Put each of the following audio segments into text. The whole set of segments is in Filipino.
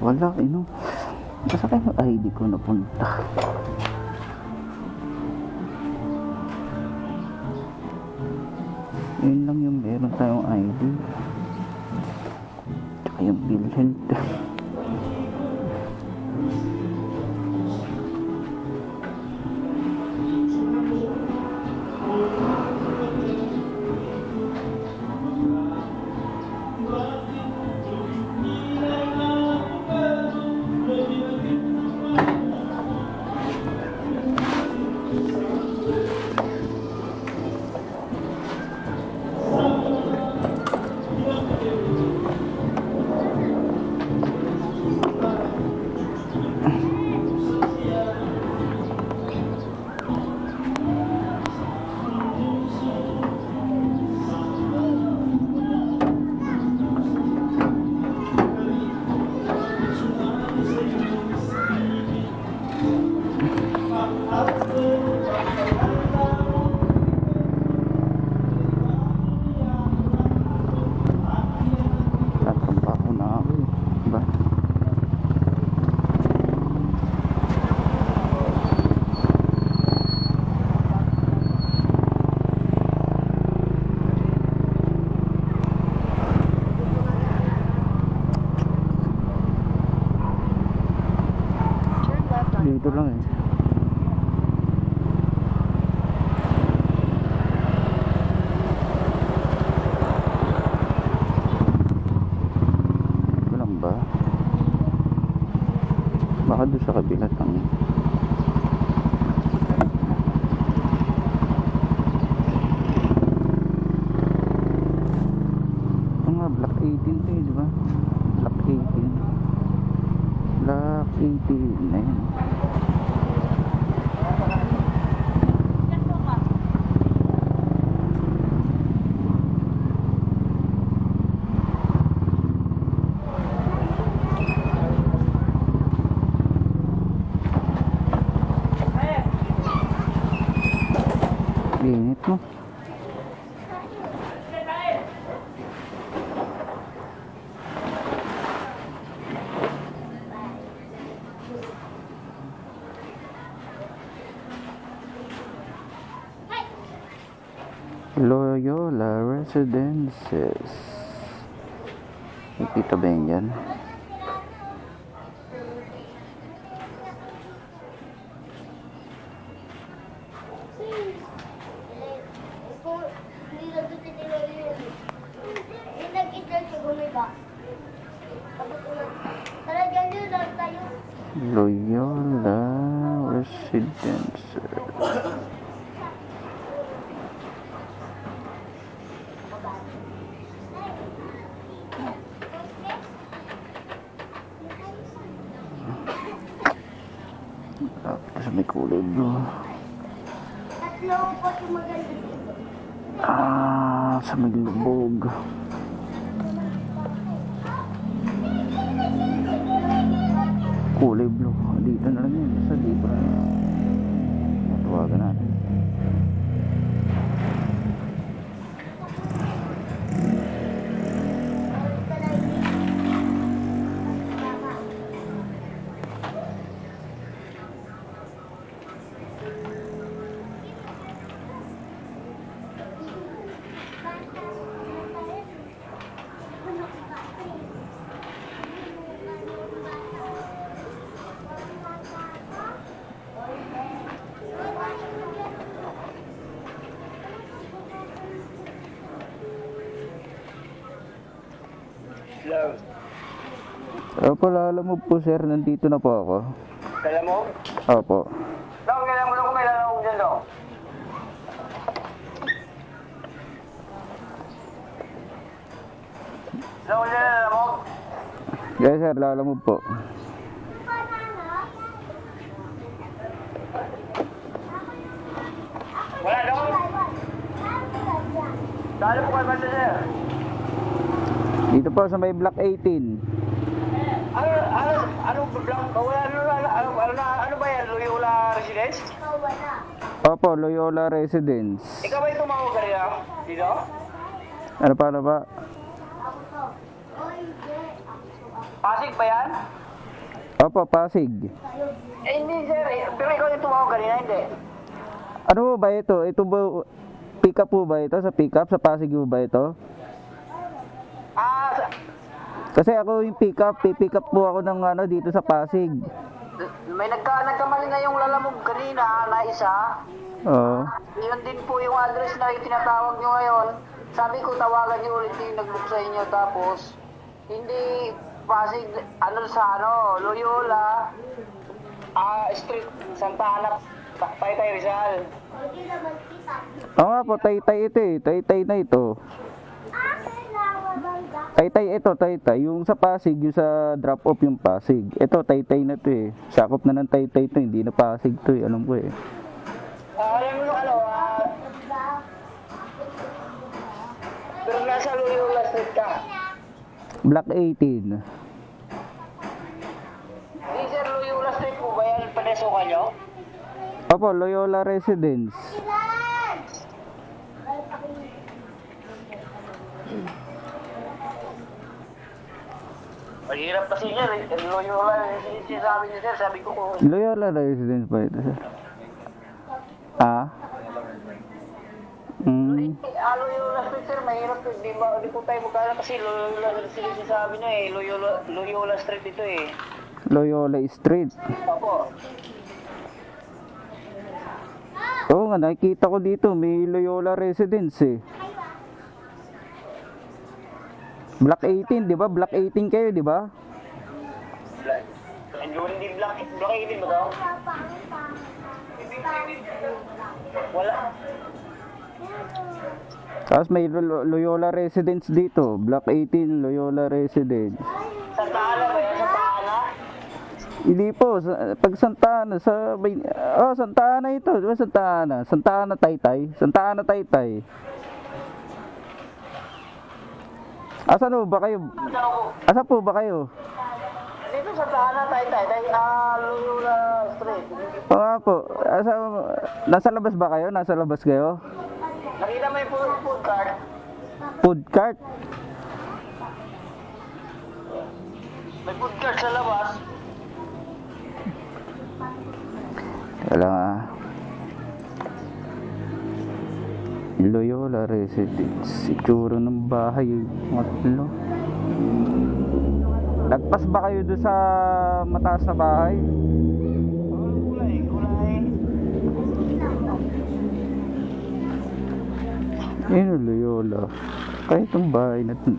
Wala, basta kayo ID ko napunta. Yun lang yung meron tayong ID. Tsaka yung PhilHealth. Tatrabaho na ako eh. Diba? Dito lang eh. Walang ba? Baka doon sa kabila lang. Ito nga, Block 18 to eh, diba? Block 18. Block 18 na yun. Init mo. Loyola Residences. Nakita ba yun yan? Loyola Residences. Tapos may kulay blue. Sa may lubog. Kulay blue. Dito na lang yun. Sa dito na yun. Matawagan natin. Opo, alam mo po sir, nandito na po ako. Kala mo? Opo. Dong, kailan mo na kung kailan ako dyan, Dong? Dong, kailan mo? Yes sir, alam mo po. Wala, Dong? Saan po kayo ba, sir? Dito po sa may Block 18. Ano ba yan? Loyola Residence? Opo, Loyola Residence. Ikaw ba yung tumawag kanina? Dito? Ano pa, ano ba? Pasig ba yan? Opo, Pasig. Eh, hindi, sir. Pero ikaw yung tumawag kanina, hindi. Ano po ba ito? Ito ba, pick up po ba ito? Sa pick up? Sa Pasig po ba ito? Ah, Kasi ako yung pick up, pick up po ako ng ano dito sa Pasig. may nagkamali na yung lalamog kanina na isa. Oo. Yun din po yung address na yung tinatawag nyo ngayon. Sabi ko tawagan nyo ulit yung nag-book sa inyo. Tapos, hindi Pasig, ano sa ano, Loyola, Street, Santa Ana, Taytay Rizal. Oo nga po, Taytay ito eh. Taytay na ito. Taytay ito, Taytay. Yung sa Pasig, yung sa drop off yung Pasig. Ito, Taytay na to eh. Sakop na ng Taytay to, hindi na Pasig to eh. Alam ko eh. Alam mo yung ano, pero nasa Loyola Street ka. Block 18. Di sir, Loyola Street po ba yan? Panesukan nyo? Opo, Loyola Residence. Mahirap kasi niya, Loyola, sinasabi niya sir, sabi ko kung Loyola Residence ba ito? Sir? Ah? Loyola Street sir, mahirap to. Di po tayo magkala kasi Loyola Street sinasabi niya eh. Loyola Street ito eh. Loyola Street. Opo. Oo nga, nakikita ko dito, may Loyola Residence eh. Block 18, di ba? Block 18 kayo, di ba? Hindi black 18 ba daw? Wala. Tapos may Loyola Residence dito. Block 18, Loyola Residence. Santa Ana ba yan? Santa Ana? Hindi po, pag Santa Ana, Santa Ana ito. Di ba Santa Ana? Santa Ana Taytay. Santa Ana Taytay. Asan po ba kayo? Asan po ba kayo? Dito Santa Ana, Taytay, Loyola Street. Oo nga po. Nasa labas ba kayo? Nasa labas kayo? Nakita mo yung food cart? Food cart? May food cart sa labas. Wala nga. Loyola Residence. Itsura ng bahay. Matlo. Nagpas ba kayo doon sa mataas na bahay? Kulay. Yun o, Loyola. Kahit itong bahay na ito.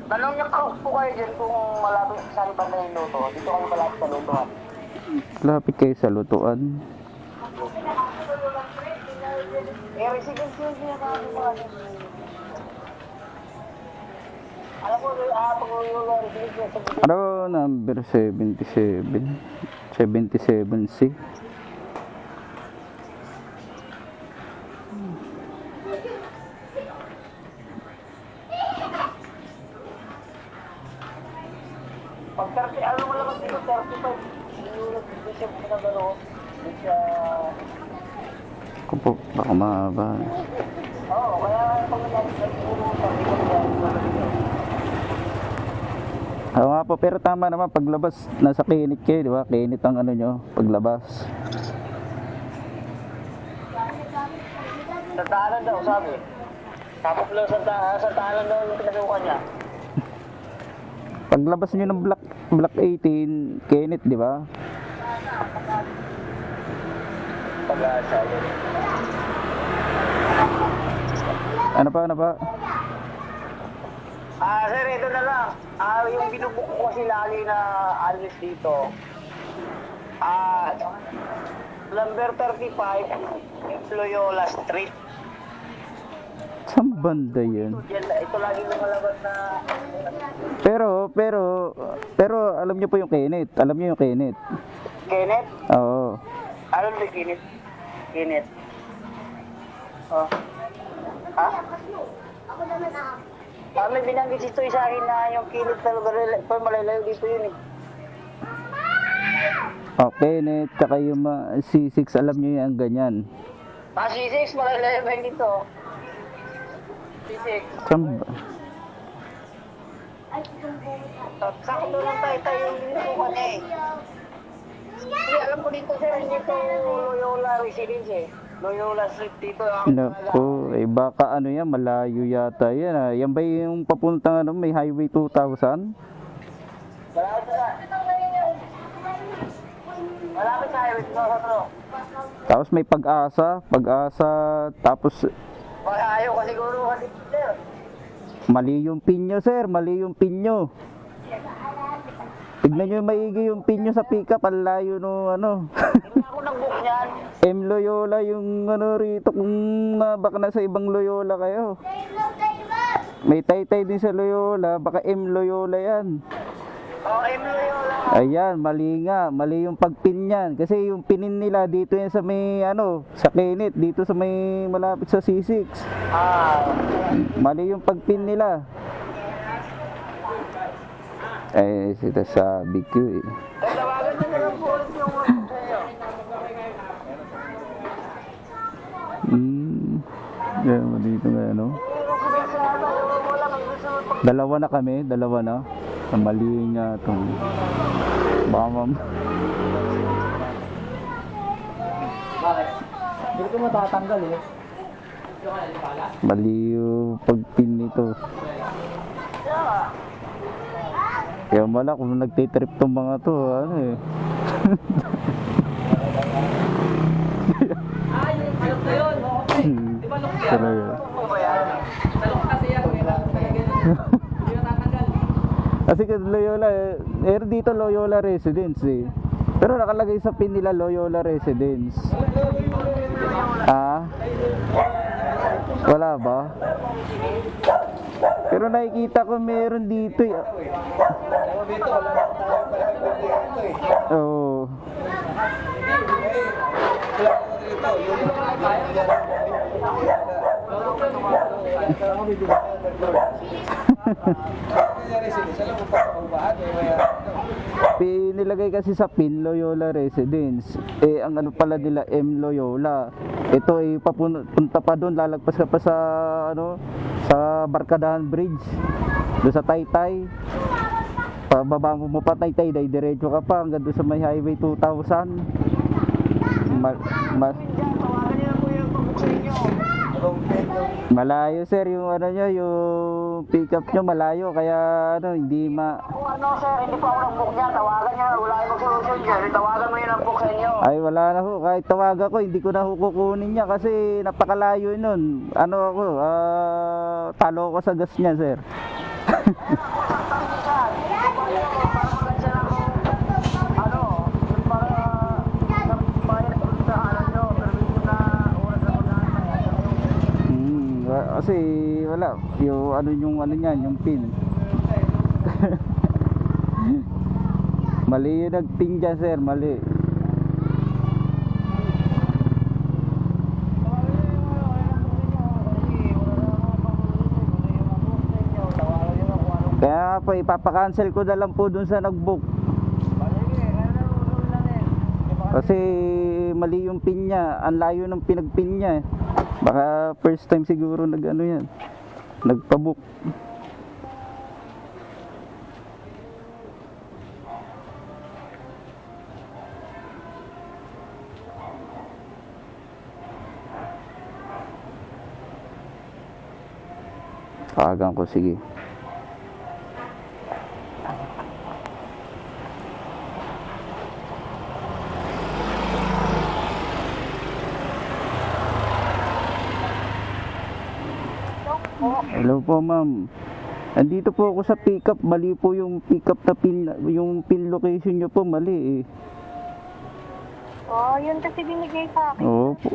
Tanong niyo po kayo dyan kung malapit sa saan ba na yung luto. Dito kami malapit sa luto. Lapit kayo sa lutuan. Residence yung sinasabi mo. Alam mo, pag Loyola Residence yung Ano number 77? 77C. pag 30, ano mo lang dito, 35. Yung December na gano'n. Sa... Kung po, baka mahaba. Oo, kaya pag nag-siguro sa Oo nga po, pero tama naman, paglabas, nasa Kinit kayo, di ba? Kinit ang ano nyo, paglabas. Sa tahanan daw, sabi. Tapos lang sa tahanan daw yung pinasukan niya. Paglabas nyo ng block 18, Kinit, di ba? Pag-asa. Ano pa? Sir, ito na lang. Yung binubuk ko kasi lagi na alis dito. Number 35, Loyola Street. Saan banda yan? Ito lagi lumalabas na... Pero, alam nyo po yung Kinit. Alam nyo yung Kinit. Kenneth? Oo. Alam mo Kenneth? Kenneth. Oh. Ha? May binanggit ito sa akin na yung Kenneth na lugar. Pero malalayo dito yun eh. Oh, Kinit, tsaka yung C6, alam nyo yan, ganyan. C6, malalayo ba yun dito? C6. Saan ba? Sakto lang tayo yung binusukan eh. Hindi, alam ko dito sir, dito Loyola Residence eh. Loyola Street dito. Naku, eh baka ano yan, malayo yata yan ah. Yan ba yung papuntang ano, may Highway 2000? Malapit sa highway dito sa bro. Tapos may pag-asa, tapos Ayaw ka siguro kasi sir. mali yung pinyo sir, mali yung pinyo. Tignan nyo yung maigi yung pinyo sa pickup, ang layo no ano. Hindi ako nag-book niyan. M. Loyola yung ano rito, kung baka nasa ibang Loyola kayo. May Taytay din sa Loyola, baka M. Loyola yan. Oh, M. Loyola. Ayan, mali nga, mali yung pagpin yan. Kasi yung pinin nila dito yan sa may ano, sa Kenneth, dito sa may malapit sa C6. Mali yung pagpin nila. Eh, sinasabi ko eh. Tawagan niyo na lang po ulit yung sa'yo. Yan, dito nga ano. Dalawa na kami, dalawa na. Ang mali nga itong baka Bakit? Hindi ko matatanggal eh. mali yung pagpin nito. Kaya mala kung nagtitrip tong mga to, ano eh. Yung alok na yun. Di ba alok yan? Talaga. Alok kasi yan. Hindi matatanggal. Kasi Loyola, dito Loyola Residence eh. Pero nakalagay sa pin nila Loyola Residence. Ah? Wala ba? Pero nakikita ko meron dito eh. Oo. Nilagay kasi sa pin Loyola Residence. Eh ang ano pala nila M Loyola. Ito ay papunta pa doon, lalagpas ka pa sa ano, sa Barkadahan Bridge. Doon sa Taytay. Pababa mo pa Taytay, dahil diretso ka pa hanggang doon sa may Highway 2000. Malayo sir yung ano nyo, yung pickup nyo malayo, kaya ano, hindi Kung ano sir, hindi po ako nag-book niya. Tawagan niya. Wala yung mag-solution dyan. Tawagan mo yung nag-book sa inyo. Ay wala na ho, kahit tawagan ko hindi ko na ho kukunin niya kasi napakalayo nun. Ano ako, talo ko sa gas niya sir. Kasi wala, yung ano niyan, yung pin. Mali yung nagpin dyan sir, mali. Kaya po ipapakancel ko na lang po dun sa nag-book. Kasi mali yung pin niya, ang layo ng pinagpin niya. Baka first time siguro nag-ano yan, nagpa-book. Tawagan ko, sige. Hello po ma'am. Andito po ako sa pickup, mali po yung pickup na pin, yung pin location nyo po mali eh. Oh, yun kasi binigay sa akin. Oo po.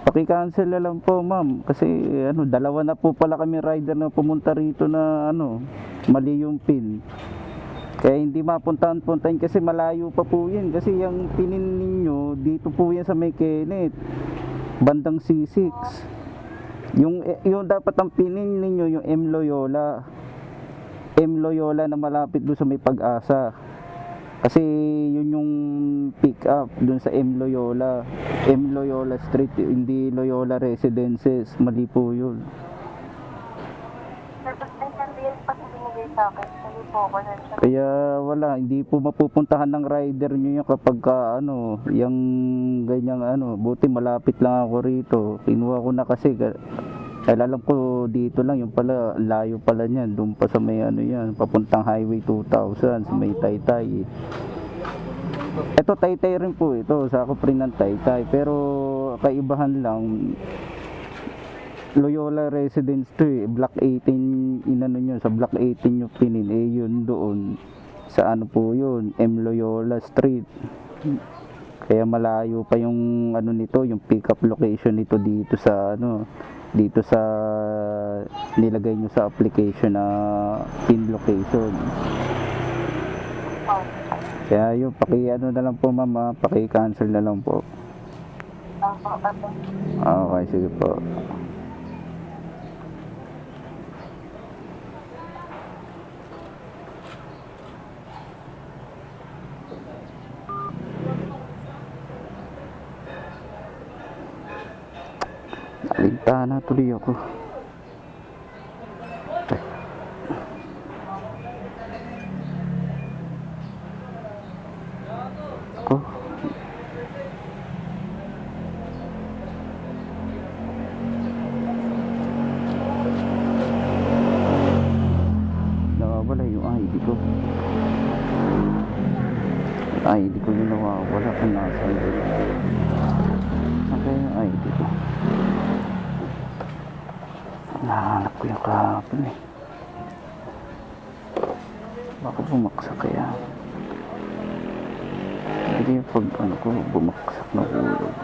Paki-cancel na lang po ma'am kasi ano, dalawa na po pala kami rider na pumunta rito na ano, mali yung pin. Kaya hindi mapuntahan-puntahan kasi malayo pa po yan kasi yung pinin ninyo dito po yan sa may Kenneth, bandang C6. Yung dapat ang pinin ninyo yung M Loyola. M Loyola na malapit doon sa may Pag-asa. Kasi yun yung pick up doon sa M Loyola. M Loyola Street, hindi Loyola Residences. Mali po yun. Tapos ay sabihin pa sa binigay sa akin. Sige po, pasensya. Kaya wala, hindi po mapupuntahan ng rider nyo yung kapag ano, yung ganyang ano, buti malapit lang ako rito. Kinuha ko na kasi, alam ko dito lang, yung pala, layo pala niyan, doon pa sa may ano yan, papuntang Highway 2000, sa may Taytay. Ito Taytay rin po ito, sakop rin ng Taytay, pero kaibahan lang, Loyola Residence to eh, Block 18, inano nyo, sa Block 18 yung pinin, yun doon, sa ano po yun, M. Loyola Street. Kaya malayo pa yung ano nito, yung pick up location nito dito sa ano, dito sa nilagay nyo sa application na pin location. Oh, Kaya yun, ano na lang po mama, paki-cancel na lang po. Okay, sige po. Alintana tuloy ako. Ako. Nawawala yung ID ko. ID ko yung nawawala kung nasa doon. Saan kaya yung ID ko? Nahanap ko yung kahapon eh. Baka bumaksak kaya. Hindi yung pag ano ko bumaksak na ulog.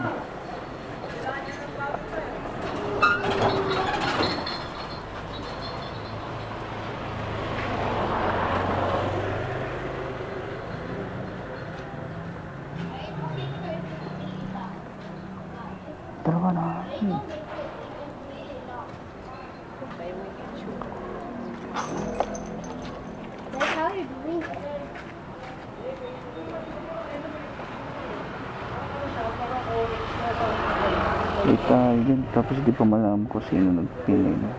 Dalawa na. That's how you do it. May tayo dyan, tapos di pa malaman ko sino nagpili na.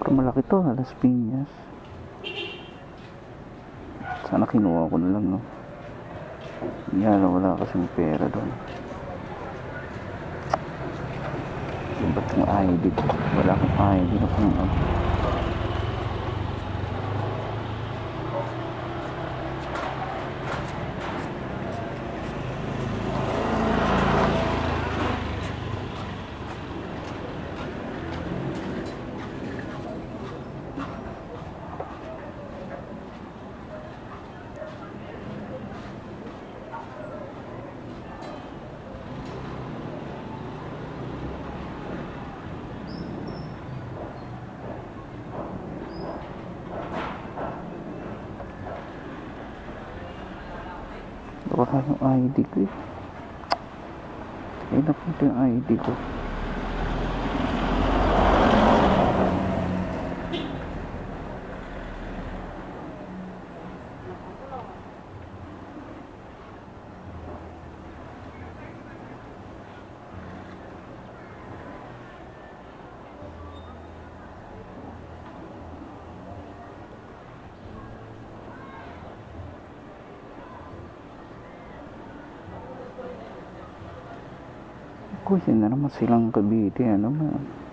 Pero malaki to, Las Piñas. Sana kinuha ko na lang, no? Yan, wala kasing pera doon. Ba't yung ID ko? Wala akong ID na kung ano. Baka yung ID ko eh. Ay, napunta yung ID ko. Kuya na naman silang Cavite, ano man.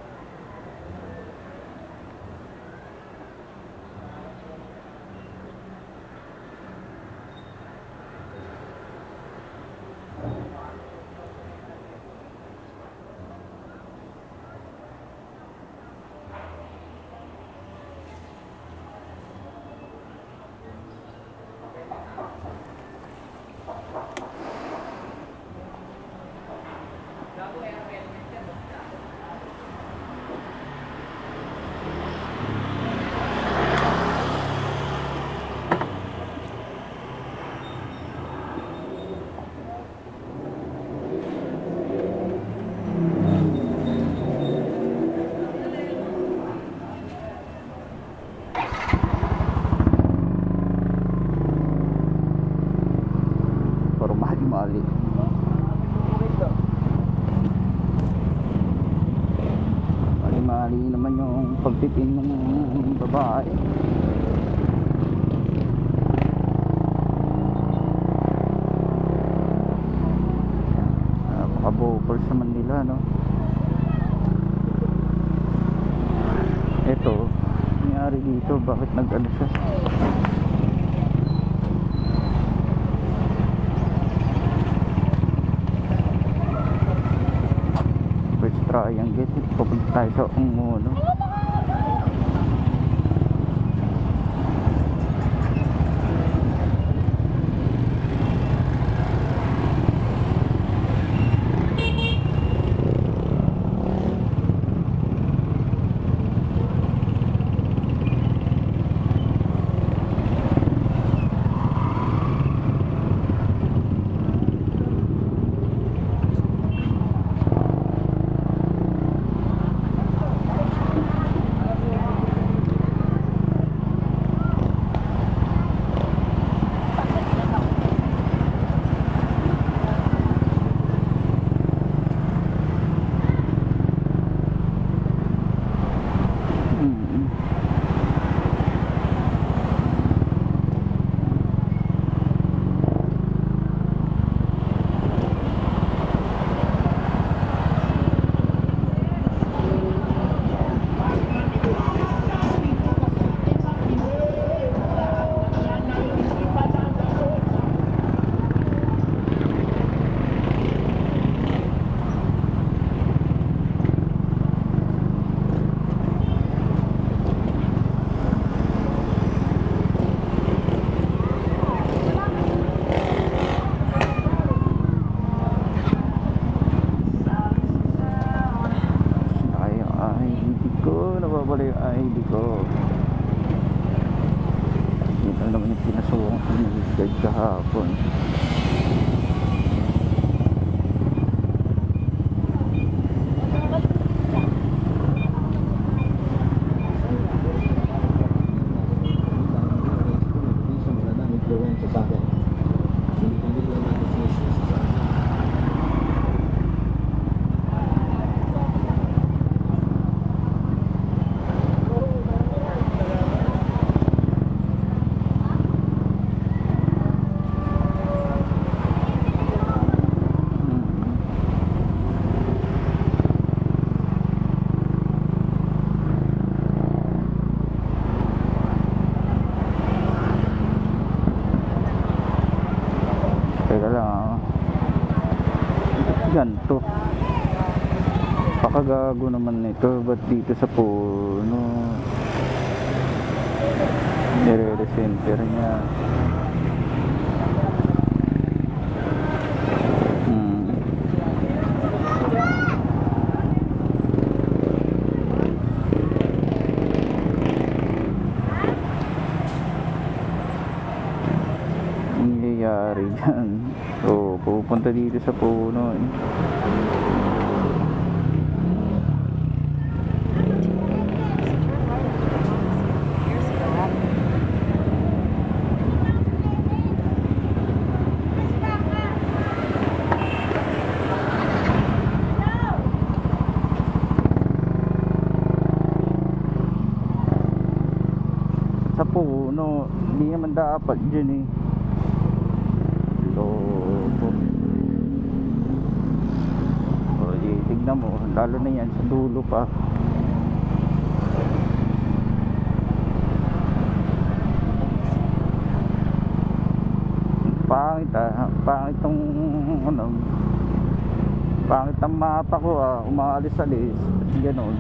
mali naman yung pagtiting ng babae. Napaka-bopers naman nila, no? Ito, nangyari dito, bakit nag-ano siya? First triangle, papunta tayo sa Umuno. Nawawala yung ID ko. Ito naman yung pinasukan ko ng guide kahapon. Teka lang ah. Ganto. Pakagago naman nito. Ba't dito sa puno? Nire-recenter niya. Nangyayari dyan. So, pupunta dito sa puno eh. Sa puno, hindi naman dapat dyan eh. Tignan mo, lalo na yan sa dulo pa. Pangit pangit tong ano, pangit ang mapa ko umaalis-alis, ganon.